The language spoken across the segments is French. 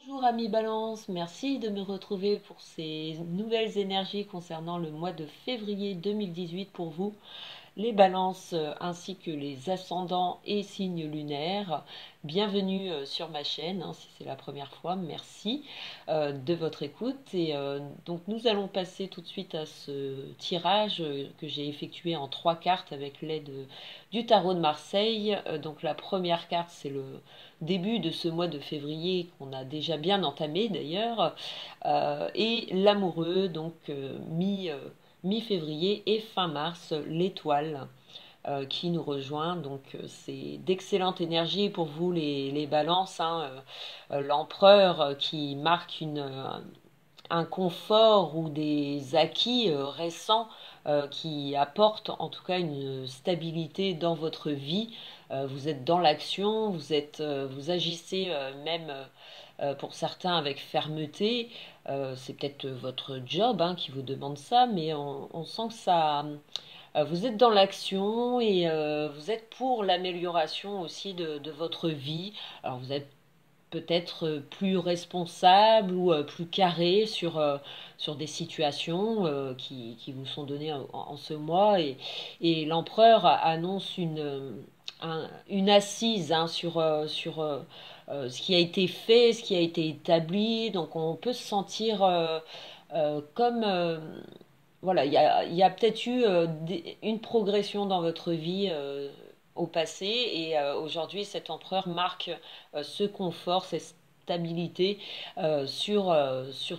Bonjour amis Balance, merci de me retrouver pour ces nouvelles énergies concernant le mois de février 2018 pour vous, les balances ainsi que les ascendants et signes lunaires. Bienvenue sur ma chaîne, si c'est la première fois, merci de votre écoute. Donc nous allons passer tout de suite à ce tirage que j'ai effectué en 3 cartes avec l'aide du tarot de Marseille. Donc la première carte, c'est le début de ce mois de février qu'on a déjà bien entamé d'ailleurs, et l'amoureux, donc mi-février et fin mars, l'étoile qui nous rejoint. Donc c'est d'excellentes énergies pour vous les balances. L'empereur qui marque un confort ou des acquis récents qui apportent en tout cas une stabilité dans votre vie. Vous êtes dans l'action, vous agissez même pour certains avec fermeté. C'est peut-être votre job qui vous demande ça, mais on sent que ça, vous êtes dans l'action et vous êtes pour l'amélioration aussi de votre vie. Alors vous êtes peut-être plus responsable ou plus carré sur des situations qui vous sont données en ce mois. Et l'empereur annonce une assise sur ce qui a été fait, ce qui a été établi. Donc on peut se sentir comme voilà, il y a peut-être eu une progression dans votre vie au passé et aujourd'hui cet empereur marque ce confort, cette stabilité sur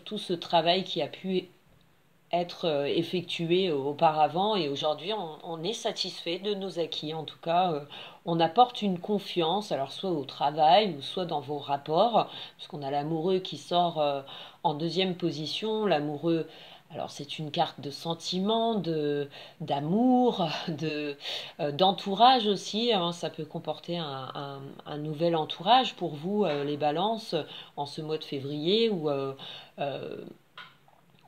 tout ce travail qui a pu être effectué auparavant et aujourd'hui on est satisfait de nos acquis. En tout cas, on apporte une confiance, alors soit au travail ou soit dans vos rapports, puisqu'on a l'amoureux qui sort en deuxième position. L'amoureux, alors c'est une carte de sentiment, d'amour, d'entourage aussi. Ça peut comporter un nouvel entourage pour vous, les balances, en ce mois de février où euh,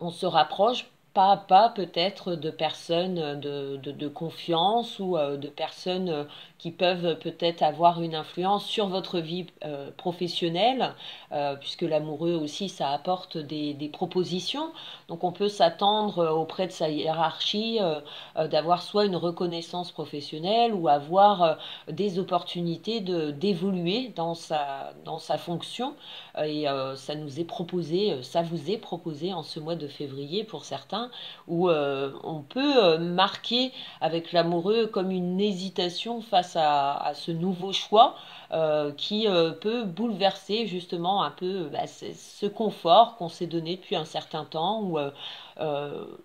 on se rapproche pas à pas peut-être de personnes de confiance ou de personnes qui peuvent peut-être avoir une influence sur votre vie professionnelle, puisque l'amoureux aussi, ça apporte des propositions. Donc on peut s'attendre auprès de sa hiérarchie d'avoir soit une reconnaissance professionnelle ou avoir des opportunités d'évoluer dans sa fonction. Et ça vous est proposé en ce mois de février pour certains, où on peut marquer avec l'amoureux comme une hésitation face à ce nouveau choix qui peut bouleverser justement un peu ce confort qu'on s'est donné depuis un certain temps, où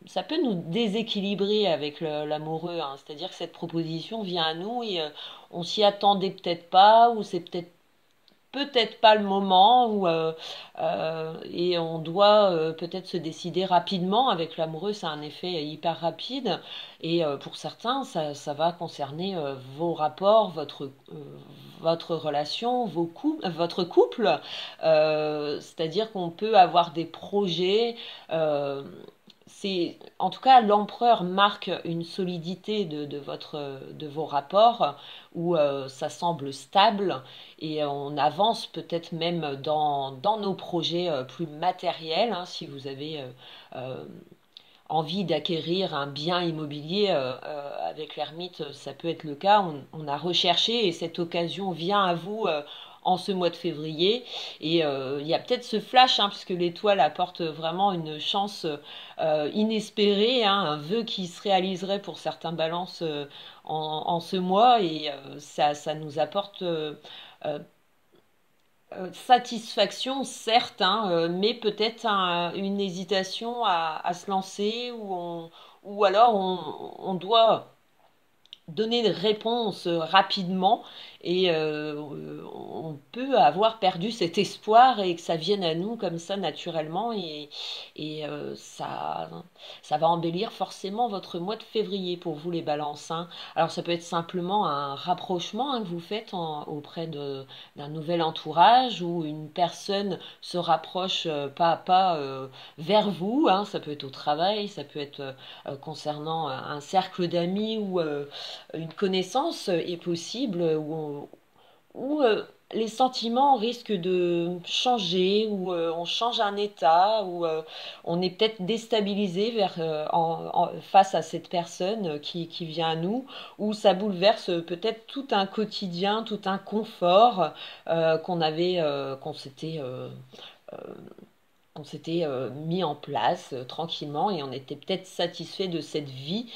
ça peut nous déséquilibrer avec l'amoureux, c'est-à-dire que cette proposition vient à nous et on s'y attendait peut-être pas, ou c'est peut-être pas le moment et on doit peut-être se décider rapidement. Avec l'amoureux, c'est un effet hyper rapide et pour certains, ça va concerner vos rapports, votre relation, votre couple. C'est-à-dire qu'on peut avoir des projets. En tout cas, l'empereur marque une solidité de vos rapports où ça semble stable et on avance peut-être même dans nos projets plus matériels. Si vous avez envie d'acquérir un bien immobilier avec l'ermite, ça peut être le cas. On a recherché et cette occasion vient à vous en ce mois de février. Et il y a peut-être ce flash, puisque l'étoile apporte vraiment une chance inespérée, un vœu qui se réaliserait pour certains balances en ce mois. Et ça nous apporte satisfaction, certes, mais peut-être une hésitation à se lancer, ou alors on doit donner des réponses rapidement et on peut avoir perdu cet espoir et que ça vienne à nous comme ça naturellement et ça va embellir forcément votre mois de février pour vous les balances. Alors ça peut être simplement un rapprochement que vous faites auprès d'un nouvel entourage où une personne se rapproche pas à pas vers vous. Ça peut être au travail, ça peut être concernant un cercle d'amis ou une connaissance est possible, les sentiments risquent de changer, ou on change un état, ou on est peut-être déstabilisé face à cette personne qui vient à nous, ou ça bouleverse peut-être tout un quotidien, tout un confort euh, qu'on s'était mis en place tranquillement, et on était peut-être satisfait de cette vie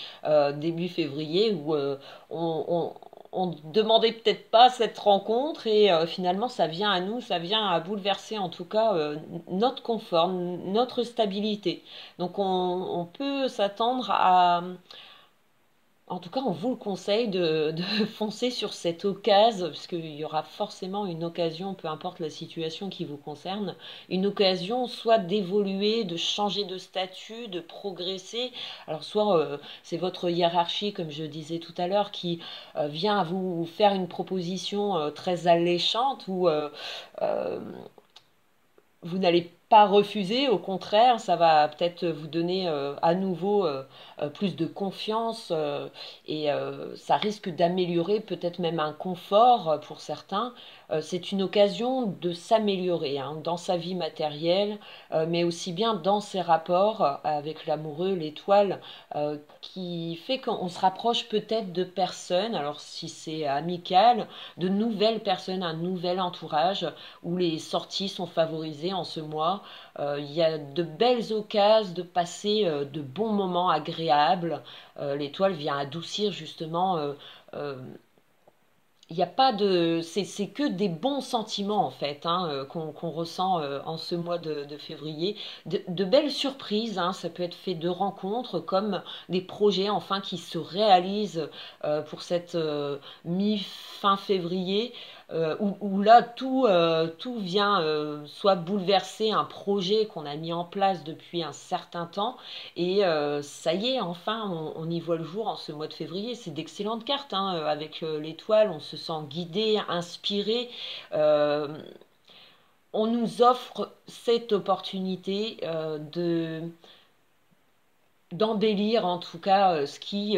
début février où on demandait peut-être pas cette rencontre, et finalement ça vient à nous, ça vient à bouleverser en tout cas notre confort, notre stabilité. Donc on peut s'attendre à, en tout cas, on vous le conseille de foncer sur cette occasion, parce qu'il y aura forcément une occasion, peu importe la situation qui vous concerne, une occasion soit d'évoluer, de changer de statut, de progresser. Alors soit c'est votre hiérarchie, comme je disais tout à l'heure, qui vient à vous faire une proposition très alléchante, ou euh, vous n'allez pas refuser, au contraire, ça va peut-être vous donner à nouveau plus de confiance, et ça risque d'améliorer peut-être même un confort pour certains. C'est une occasion de s'améliorer, hein, dans sa vie matérielle, mais aussi bien dans ses rapports avec l'amoureux, l'étoile, qui fait qu'on se rapproche peut-être de personnes, alors si c'est amical, de nouvelles personnes, un nouvel entourage, où les sorties sont favorisées en ce mois. Il y a de belles occasions de passer de bons moments agréables. L'étoile vient adoucir justement. Euh, il n'y a pas de, c'est que des bons sentiments en fait, hein, qu'on ressent en ce mois de février. De belles surprises, hein, ça peut être fait de rencontres, comme des projets enfin qui se réalisent pour cette mi-fin février, où là tout vient soit bouleverser un projet qu'on a mis en place depuis un certain temps, et ça y est, enfin on y voit le jour en ce mois de février. C'est d'excellentes cartes, hein, avec l'étoile, on se sent guidé, inspiré. Euh, on nous offre cette opportunité d'embellir en tout cas ce qui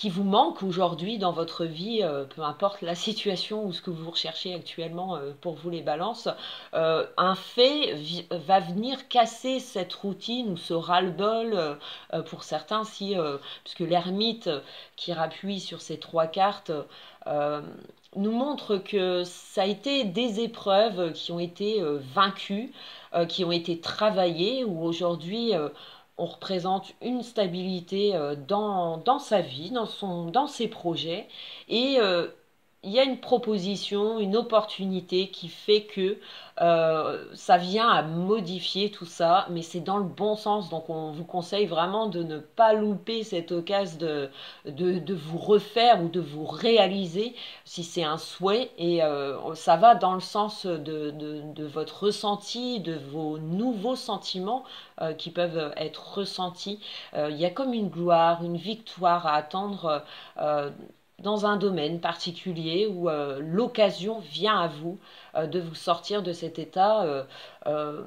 vous manque aujourd'hui dans votre vie, peu importe la situation ou ce que vous recherchez actuellement pour vous les balances. Un fait va venir casser cette routine ou ce ras-le-bol, pour certains, puisque l'ermite qui rappuie sur ces trois cartes euh, nous montre que ça a été des épreuves qui ont été vaincues, qui ont été travaillées, où aujourd'hui on représente une stabilité dans sa vie, dans ses projets, et il y a une proposition, une opportunité qui fait que ça vient à modifier tout ça, mais c'est dans le bon sens. Donc on vous conseille vraiment de ne pas louper cette occasion de vous refaire ou de vous réaliser, si c'est un souhait, et ça va dans le sens de votre ressenti, de vos nouveaux sentiments qui peuvent être ressentis. Il y a comme une gloire, une victoire à attendre dans un domaine particulier, où l'occasion vient à vous de vous sortir de cet état. Euh,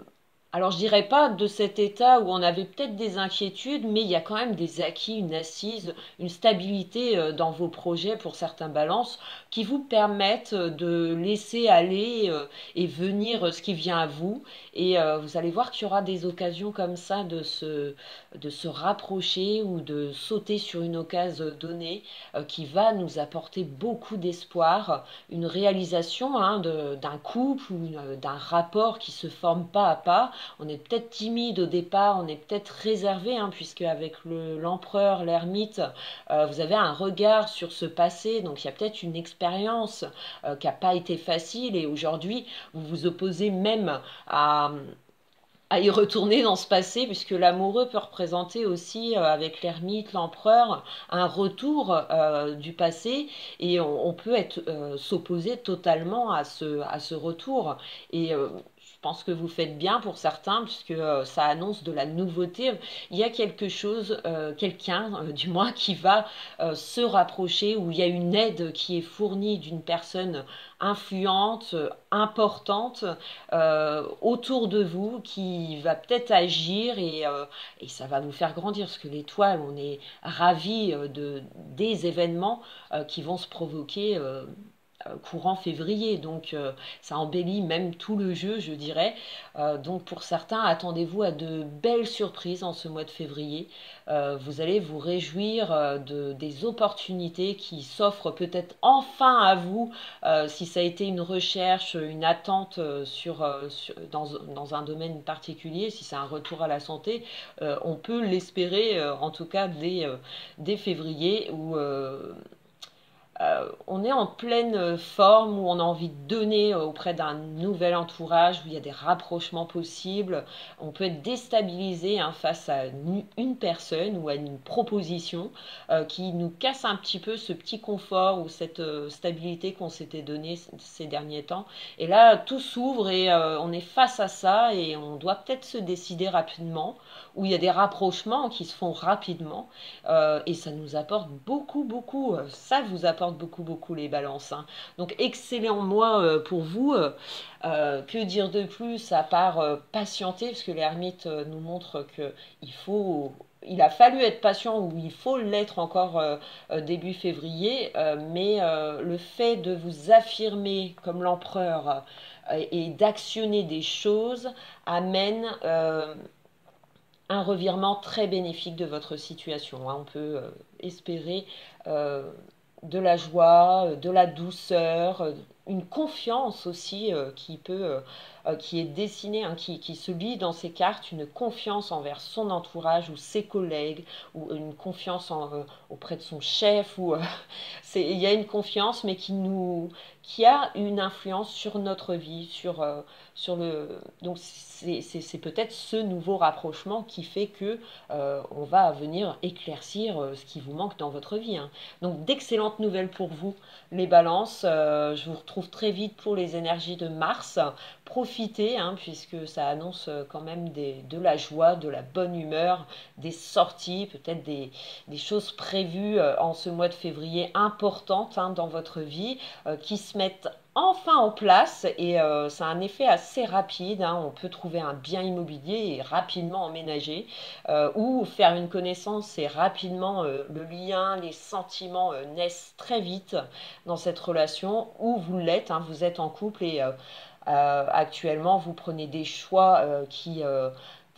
alors je dirais pas de cet état où on avait peut-être des inquiétudes, mais il y a quand même des acquis, une assise, une stabilité dans vos projets pour certains balances, qui vous permettent de laisser aller et venir ce qui vient à vous. Et vous allez voir qu'il y aura des occasions comme ça de se rapprocher, ou de sauter sur une occasion donnée qui va nous apporter beaucoup d'espoir, une réalisation, hein, d'un couple, ou d'un rapport qui se forme pas à pas. On est peut-être timide au départ, on est peut-être réservé, hein, puisque avec l'empereur, l'ermite, vous avez un regard sur ce passé, donc il y a peut-être une expérience qui n'a pas été facile, et aujourd'hui vous vous opposez même à y retourner dans ce passé, puisque l'amoureux peut représenter aussi, avec l'ermite, l'empereur, un retour du passé, et on peut s'opposer totalement à ce retour. Et je pense que vous faites bien pour certains, puisque ça annonce de la nouveauté. Il y a quelque chose, quelqu'un du moins, qui va se rapprocher, où il y a une aide qui est fournie d'une personne influente, importante, autour de vous, qui va peut-être agir, et ça va vous faire grandir, parce que l'étoile, on est ravi des événements qui vont se provoquer courant février, donc ça embellit même tout le jeu, je dirais. Donc pour certains, attendez-vous à de belles surprises en ce mois de février. Vous allez vous réjouir des opportunités qui s'offrent peut-être enfin à vous, si ça a été une recherche, une attente dans un domaine particulier, si c'est un retour à la santé, on peut l'espérer en tout cas dès février où on est en pleine forme, où on a envie de donner auprès d'un nouvel entourage, où il y a des rapprochements possibles. On peut être déstabilisé face à une personne ou à une proposition qui nous casse un petit peu ce petit confort ou cette stabilité qu'on s'était donné ces derniers temps. Et là, tout s'ouvre et on est face à ça et on doit peut-être se décider rapidement, où il y a des rapprochements qui se font rapidement et ça nous apporte beaucoup, beaucoup. Ça vous apporte beaucoup, beaucoup les balances. Hein. Donc, excellent mois pour vous. Que dire de plus à part patienter, parce que l'ermite nous montre que il a fallu être patient ou il faut l'être encore début février, mais le fait de vous affirmer comme l'empereur et d'actionner des choses amène un revirement très bénéfique de votre situation. Hein. On peut espérer euh, de la joie, de la douceur, une confiance aussi qui est dessinée, hein, qui se lit dans ces cartes, une confiance envers son entourage ou ses collègues, ou une confiance auprès de son chef. Il y a une confiance, mais qui a une influence sur notre vie, donc c'est peut-être ce nouveau rapprochement qui fait que on va venir éclaircir ce qui vous manque dans votre vie. Hein. Donc d'excellentes nouvelles pour vous, les balances. Je vous retrouve très vite pour les énergies de Mars. Profitez, hein, puisque ça annonce quand même de la joie, de la bonne humeur, des sorties, peut-être des choses prévues en ce mois de février importantes hein, dans votre vie, qui se mettent enfin en place et ça a un effet assez rapide. Hein. On peut trouver un bien immobilier et rapidement emménager ou faire une connaissance et rapidement le lien, les sentiments naissent très vite dans cette relation où vous l'êtes, hein, vous êtes en couple et actuellement vous prenez des choix qui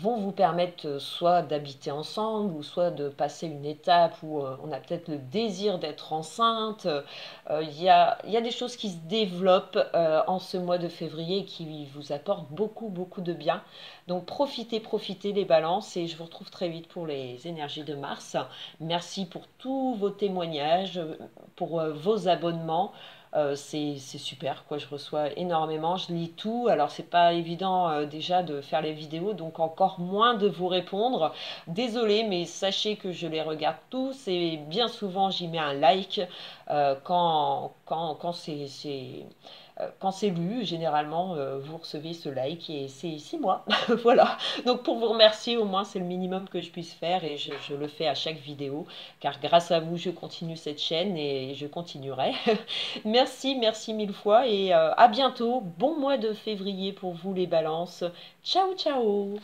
vont vous permettre soit d'habiter ensemble ou soit de passer une étape où on a peut-être le désir d'être enceinte. Il y a des choses qui se développent en ce mois de février qui vous apportent beaucoup, beaucoup de bien. Donc profitez, profitez les balances et je vous retrouve très vite pour les énergies de Mars. Merci pour tous vos témoignages, pour vos abonnements. C'est super, quoi. Je reçois énormément, je lis tout. Alors, c'est pas évident déjà de faire les vidéos, donc encore moins de vous répondre. Désolée, mais sachez que je les regarde tous et bien souvent j'y mets un like quand c'est lu. Généralement, vous recevez ce like et c'est moi. Voilà. Donc, pour vous remercier, au moins, c'est le minimum que je puisse faire et je le fais à chaque vidéo car grâce à vous, je continue cette chaîne et je continuerai. Merci, merci mille fois et à bientôt. Bon mois de février pour vous les balances. Ciao, ciao!